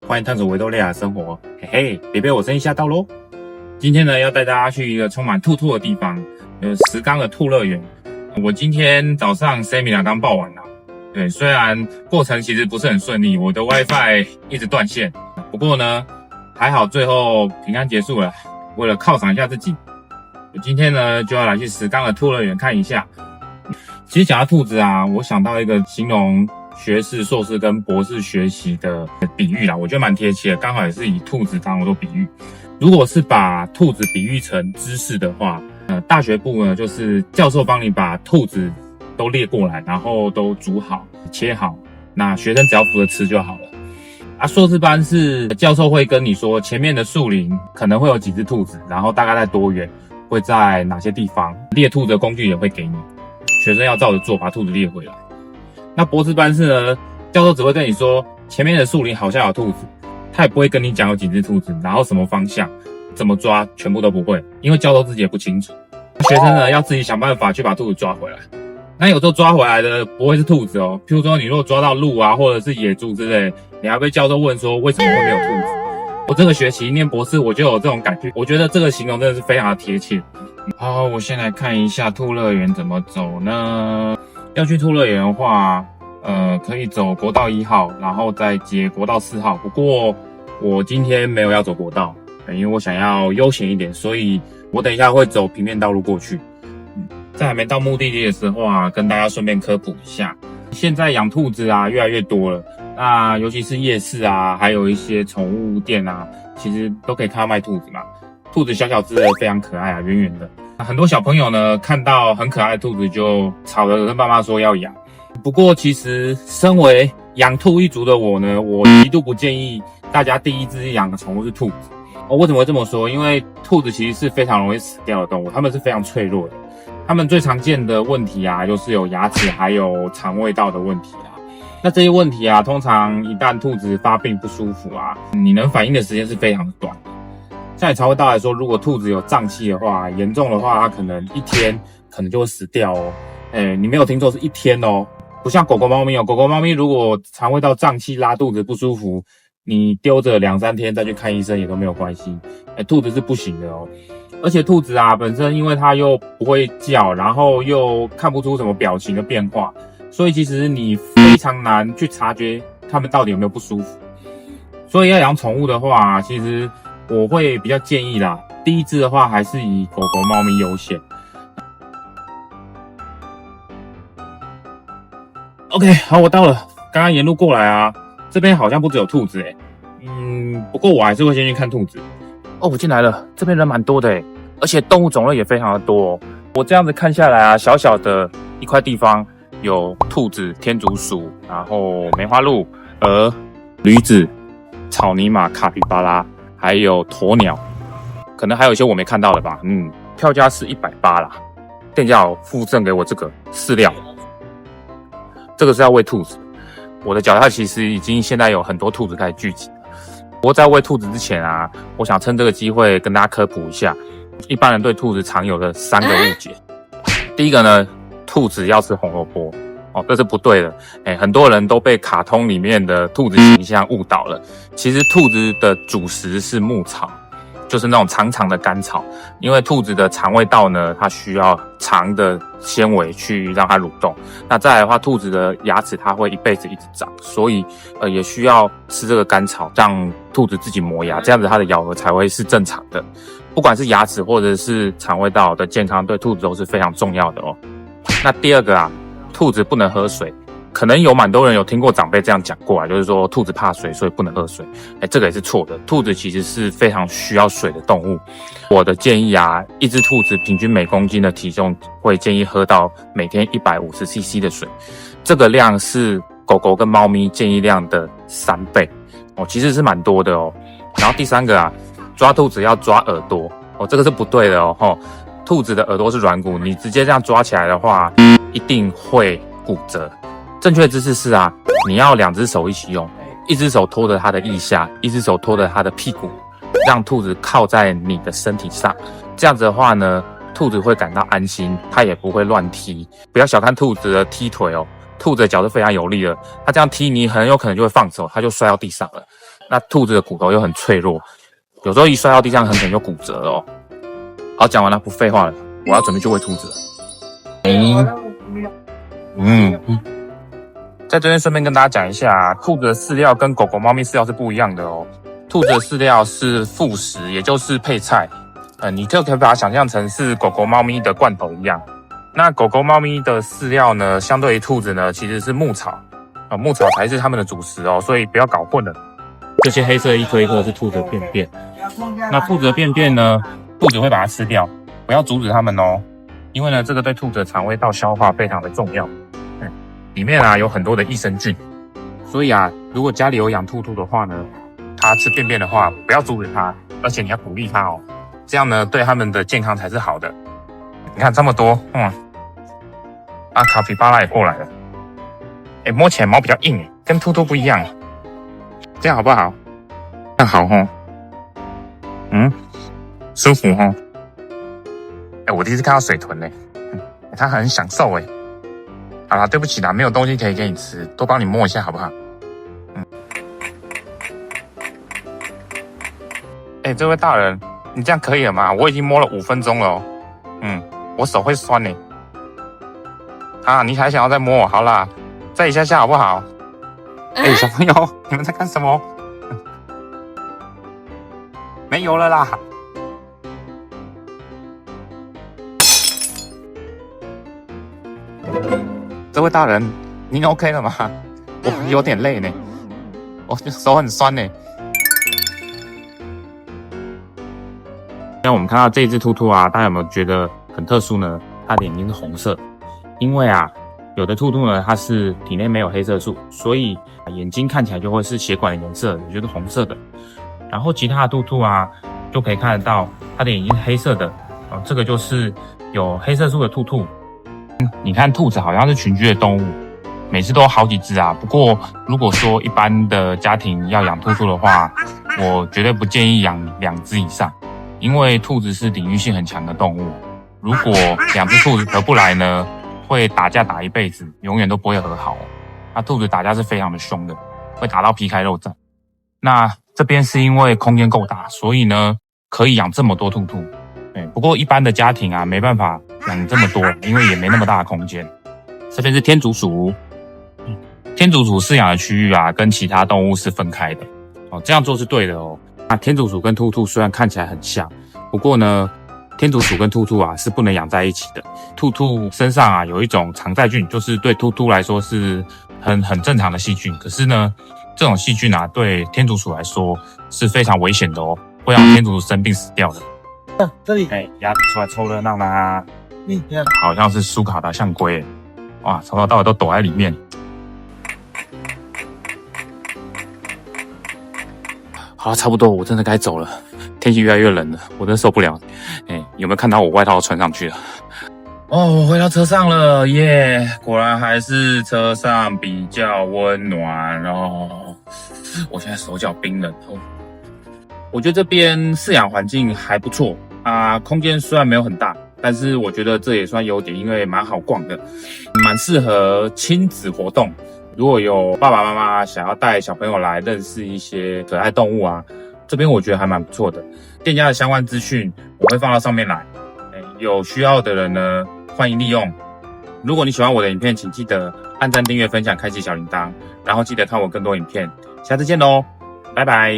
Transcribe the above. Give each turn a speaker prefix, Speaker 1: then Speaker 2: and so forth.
Speaker 1: 欢迎探索维多利亚的生活。嘿嘿，别被我生意吓到咯。今天呢，要带大家去一个充满兔兔的地方，石冈的兔乐园。我今天早上 Seminar 刚报完啦。对，虽然过程其实不是很顺利，我的 WiFi 一直断线，不过呢，还好最后平安结束了。为了犒赏一下自己，我今天呢就要来去石冈的兔乐园看一下。其实讲到兔子啊，我想到一个形容学士、硕士跟博士学习的比喻啦，我觉得蛮贴切的，刚好也是以兔子当做比喻。如果是把兔子比喻成知识的话，大学部呢就是教授帮你把兔子都列过来，然后都煮好、切好，那学生只要负责吃就好了。硕士班是教授会跟你说前面的树林可能会有几只兔子，然后大概在多远，会在哪些地方，猎兔的工具也会给你，学生要照着做把兔子猎回来。那博士班是呢，教授只会跟你说前面的树林好像有兔子，他也不会跟你讲有几只兔子，然后什么方向怎么抓全部都不会，因为教授自己也不清楚。学生呢要自己想办法去把兔子抓回来。那有时候抓回来的不会是兔子哦，譬如说你如果抓到鹿啊或者是野猪之类，你还被教授问说为什么会没有兔子。我这个学期念博士我就有这种感觉，我觉得这个形容真的是非常的贴切。好，我先来看一下兔乐园怎么走呢？要去兔乐园的话，可以走国道1号，然后再接国道4号。不过我今天没有要走国道，因为我想要悠闲一点，所以我等一下会走平面道路过去。在还没到目的地的时候啊，跟大家顺便科普一下，现在养兔子啊越来越多了。那尤其是夜市啊，还有一些宠物店啊，其实都可以看到卖兔子嘛。兔子小小只的，非常可爱啊，圆圆的。很多小朋友呢看到很可爱的兔子就吵着跟爸妈说要养。不过其实身为养兔一族的我呢，我极度不建议大家第一只养的宠物是兔子。为什么会这么说？因为兔子其实是非常容易死掉的动物，它们是非常脆弱的。它们最常见的问题啊，就是有牙齿还有肠胃道的问题啊。那这些问题啊，通常一旦兔子发病不舒服啊，你能反应的时间是非常的短。像以肠胃道来说，如果兔子有胀气的话，严重的话，它可能1天可能就会死掉哦。你没有听错，是1天哦，不像狗狗、猫咪哦。狗狗、猫咪如果肠胃道胀气、拉肚子不舒服，你丢着2-3天再去看医生也都没有关系。兔子是不行的哦。而且兔子啊，本身因为它又不会叫，然后又看不出什么表情的变化，所以其实你非常难去察觉它们到底有没有不舒服。所以要养宠物的话，其实我会比较建议啦，第一只的话还是以狗狗、猫咪优先。OK， 好，我到了。刚刚沿路过来啊，这边好像不只有兔子不过我还是会先去看兔子。我进来了，这边人蛮多的而且动物种类也非常的多哦。我这样子看下来啊，小小的一块地方有兔子、天竺鼠，然后梅花鹿、鹅、驴子、草泥马、卡皮巴拉，还有鸵鸟，可能还有一些我没看到的吧。票价是180啦，店家有附赠给我这个饲料，这个是要喂兔子。我的脚下其实已经现在有很多兔子开始聚集。不过在喂兔子之前啊，我想趁这个机会跟大家科普一下一般人对兔子常有的3个误解。第一个呢，兔子要吃红萝卜这是不对的。很多人都被卡通里面的兔子形象误导了。其实兔子的主食是牧草，就是那种长长的干草。因为兔子的肠胃道呢，它需要长的纤维去让它蠕动。那再来的话，兔子的牙齿它会一辈子一直长，所以也需要吃这个干草，让兔子自己磨牙，这样子它的咬合才会是正常的。不管是牙齿或者是肠胃道的健康，对兔子都是非常重要的哦。那第二个啊，兔子不能喝水。可能有蛮多人有听过长辈这样讲过就是说兔子怕水，所以不能喝水。这个也是错的。兔子其实是非常需要水的动物。我的建议啊，一只兔子平均每公斤的体重会建议喝到每天150cc 的水，这个量是狗狗跟猫咪建议量的3倍其实是蛮多的哦。然后第3个啊，抓兔子要抓耳朵这个是不对的兔子的耳朵是软骨，你直接这样抓起来的话，一定会骨折。正确的姿势是啊，你要2只手一起用，一只手托着它的腋下，一只手托着它的屁股，让兔子靠在你的身体上。这样子的话呢，兔子会感到安心，它也不会乱踢。不要小看兔子的踢腿兔子的脚是非常有力的，它这样踢你很有可能就会放手，它就摔到地上了。那兔子的骨头又很脆弱，有时候一摔到地上很可能就骨折了哦。好，讲完了，不废话了，我要准备去喂兔子了。在这边顺便跟大家讲一下，兔子的饲料跟狗狗、猫咪饲料是不一样的哦。兔子的饲料是副食，也就是配菜。你就可以把它想象成是狗狗、猫咪的罐头一样。那狗狗、猫咪的饲料呢，相对于兔子呢，其实是牧草。牧草才是它们的主食哦，所以不要搞混了。这些黑色一颗一颗是兔子的便便。那兔子的便便呢，兔子会把它吃掉，不要阻止它们哦。因为呢，这个对兔子的肠胃道消化非常的重要。里面啊有很多的益生菌，所以啊，如果家里有养兔兔的话呢，它吃便便的话，不要阻止它，而且你要鼓励它哦。这样呢，对它们的健康才是好的。你看这么多，卡皮巴拉也过来了。摸起来毛比较硬，跟兔兔不一样。这样好不好？这样好齁。舒服齁。我第一次看到水豚呢，它很享受哎。好啦，对不起啦，没有东西可以给你吃，多帮你摸一下好不好？这位大人，你这样可以了吗？我已经摸了5分钟了哦。我手会酸呢。你还想要再摸我？好啦，再一下下好不好？小朋友，你们在干什么？没油了啦。这位大人，您 OK 了吗？我有点累呢，我手很酸呢。那我们看到这一只兔兔啊，大家有没有觉得很特殊呢？它的眼睛是红色，因为啊，有的兔兔呢，它是体内没有黑色素，所以眼睛看起来就会是血管的颜色，也就是红色的。然后其他的兔兔啊，就可以看得到它的眼睛是黑色的，这个就是有黑色素的兔兔。你看兔子好像是群居的动物，每次都有好几只啊。不过如果说一般的家庭要养兔兔的话，我绝对不建议养2只以上，因为兔子是领域性很强的动物。如果2只兔子合不来呢，会打架打一辈子，永远都不会和好哦。那兔子打架是非常的凶的，会打到皮开肉绽。那这边是因为空间够大，所以呢可以养这么多兔兔。不过一般的家庭啊，没办法养这么多，因为也没那么大的空间。这边是天竺鼠，天竺鼠饲养的区域啊，跟其他动物是分开的。这样做是对的哦。那天竺鼠跟兔兔虽然看起来很像，不过呢，天竺鼠跟兔兔啊是不能养在一起的。兔兔身上啊有一种常在菌，就是对兔兔来说是很正常的细菌。可是呢，这种细菌啊对天竺鼠来说是非常危险的哦，会让天竺鼠生病死掉的。
Speaker 2: 这里
Speaker 1: 鸭子出来凑热闹啦！好像是苏卡达象龟，哇，从头到尾都躲在里面。好了，差不多，我真的该走了。天气越来越冷了，我真受不了。有没有看到我外套穿上去了？我回到车上了，耶！果然还是车上比较温暖哦。我现在手脚冰冷哦。我觉得这边饲养环境还不错啊，空间虽然没有很大，但是我觉得这也算优点，因为蛮好逛的，蛮适合亲子活动。如果有爸爸妈妈想要带小朋友来认识一些可爱动物啊，这边我觉得还蛮不错的。店家的相关资讯我会放到上面来，有需要的人呢欢迎利用。如果你喜欢我的影片，请记得按赞、订阅、分享、开启小铃铛，然后记得看我更多影片。下次见喽，拜拜。